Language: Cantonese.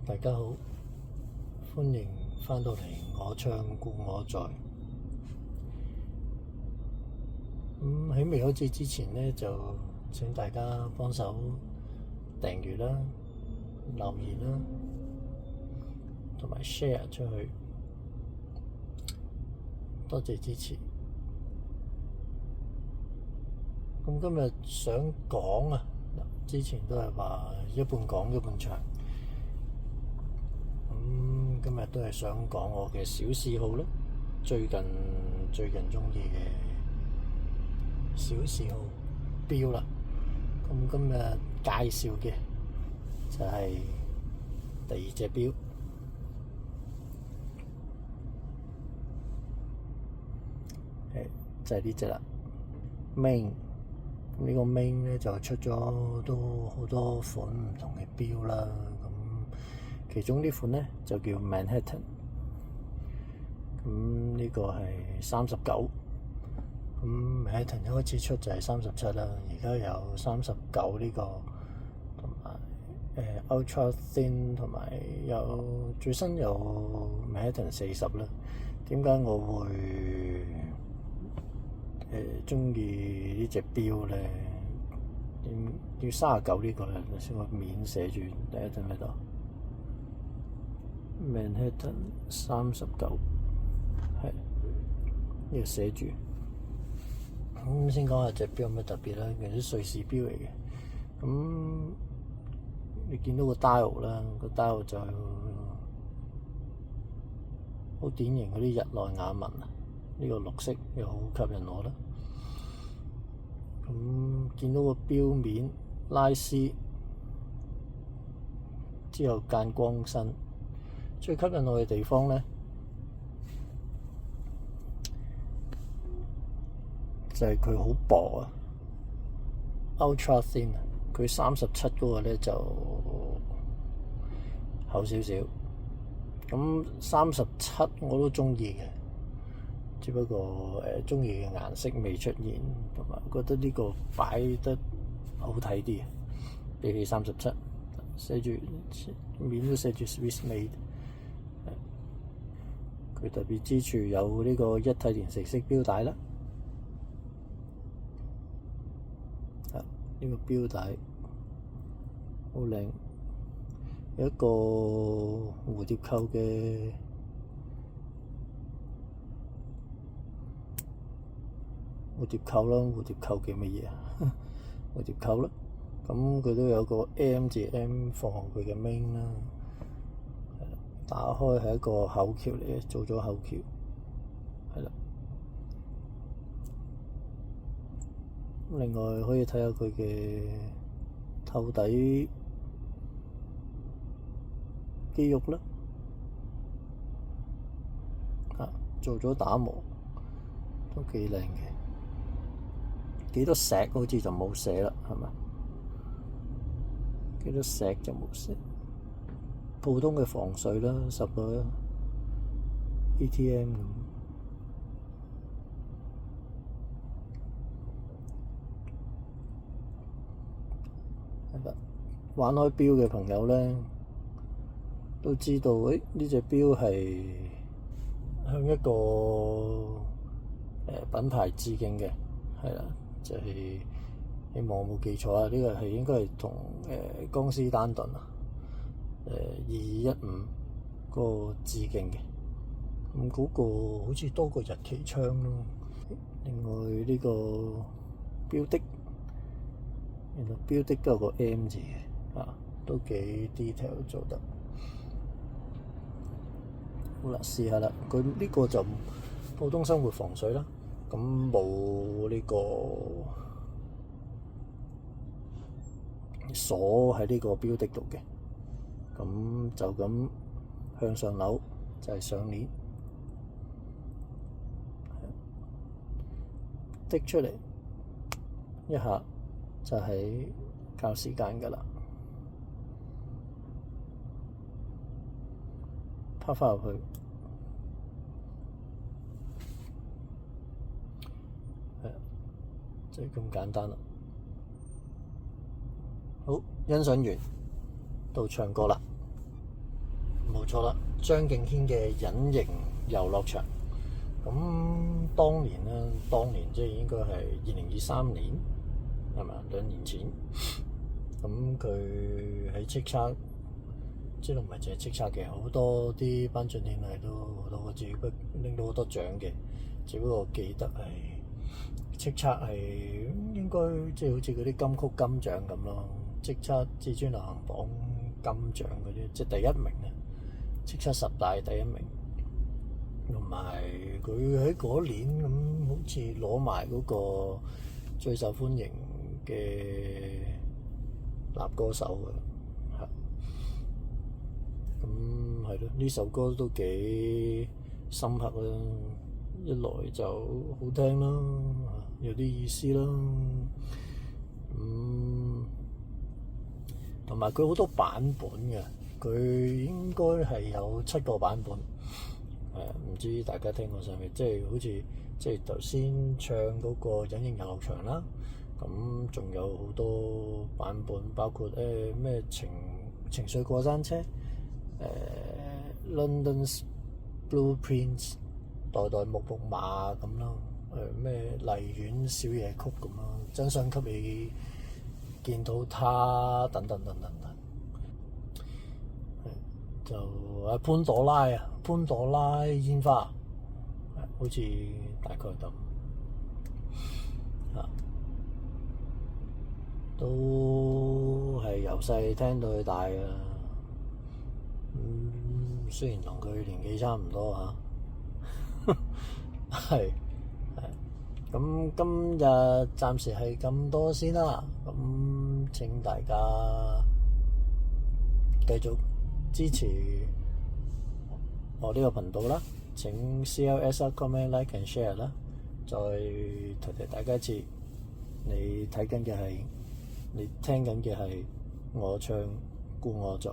大家好，歡迎返到嚟我唱故我在。喺未開始之前呢，就請大家幫手訂閱啦、留言啦，同埋 share 出去，多謝支持。咁今日想講啊，之前都係話一半講一半唱。今日都係想講我嘅小嗜好啦，最近鍾意嘅小嗜好錶啦。咁今日介紹嘅就係第二隻錶，就係呢隻啦。Ming 咁呢個 Ming 咧就出咗都好多款唔同嘅錶啦。其中呢款呢就叫 Manhattan， 咁呢個係39，咁 Manhattan 一開始出就係37啦，而家有39呢個，同埋Ultra Thin， 同埋有最新有 Manhattan 40啦。點解我會鍾意呢隻錶呢？要39呢個咧，先個面寫住第一陣喺度。Manhattan 39係呢個寫住。咁先講下隻錶有咩特別啦，其實瑞士錶嚟嘅。咁你見到個 dial 啦，個 dial 就好典型嗰啲日內瓦紋啊，呢個綠色又好吸引我啦。咁見到個錶面拉絲之後間光身。最吸引我嘅地方呢，就係佢好薄啊 ，Ultra Thin。佢37嗰個呢就厚少少，咁37我都鍾意嘅，只不過鍾意嘅顏色未出現，同埋覺得呢個擺得好睇啲，比起37，寫住面都寫住 Swiss Made。佢特別之處有呢個一體連成式錶帶啦，呢個錶帶好靚，有一個蝴蝶扣嘅蝴蝶扣啦，蝴蝶扣嘅乜嘢啊？蝴蝶扣啦，咁佢都有個 M 字 M 放佢嘅 Ming 啦。打開係一個口橋嚟嘅，做咗口橋，係啦。另外可以睇下佢嘅透底肌肉啦，做咗打磨，都幾靚嘅。幾多石好似就冇寫啦，係咪？幾多石就冇寫。普通嘅防水啦，10個 ATM 咁。玩開錶嘅朋友呢，都知道呢隻錶係向一個品牌致敬嘅，係啦，就係希望我冇記錯啊，呢個係應該係同江詩丹頓啊。2215嗰個致敬嘅，咁嗰個好似多個日期窗咯。另外呢個錶的，原來錶的都有個 M 字嘅，都幾 detail 做得。好啦，試下啦。佢呢個就普通生活防水啦，咁冇呢個鎖喺呢個錶的度嘅。咁就咁向上扭就係上鏈，滴出嚟一下就係校時間㗎喇，拍返入去，就係咁簡單啦。好，欣賞完到唱歌啦。冇錯啦，張敬軒嘅隱形遊樂場。咁當年咧，即係應該係2023年，係咪2年前？咁佢喺叱咤，即係唔係淨係叱咤嘅，好多啲頒獎典禮都好多個字，拎到好多獎嘅。只不過我記得係叱咤係應該即係好似嗰啲金曲金獎咁咯，叱咤至尊流行榜金獎嗰啲，即係第一名啊！叱咤10大第一名，同埋佢喺嗰年咁好似攞埋嗰個最受歡迎嘅男歌手嘅，嚇。咁係咯，呢首歌都幾深刻啦，一來就好聽啦，有啲意思啦，同埋佢好多版本嘅。佢應該係有7個版本，唔知大家聽過上面，即係好似即係頭先唱嗰個隱形遊樂場啦，咁仲有好多版本，包括咩情緒過山車，London's Blueprints 代代木木馬咁咯，咩荔園小夜曲咁咯，真想給你見到他等等等等等。就潘朵拉煙花，好似大概咁，都係由細聽到佢大㗎。雖然同佢年紀差唔多係咁今日暫時係咁多先啦。咁請大家繼續支持我呢個頻道啦，請 CLS comment like and share 啦。再提大家一次，你聽緊嘅係我唱故我在。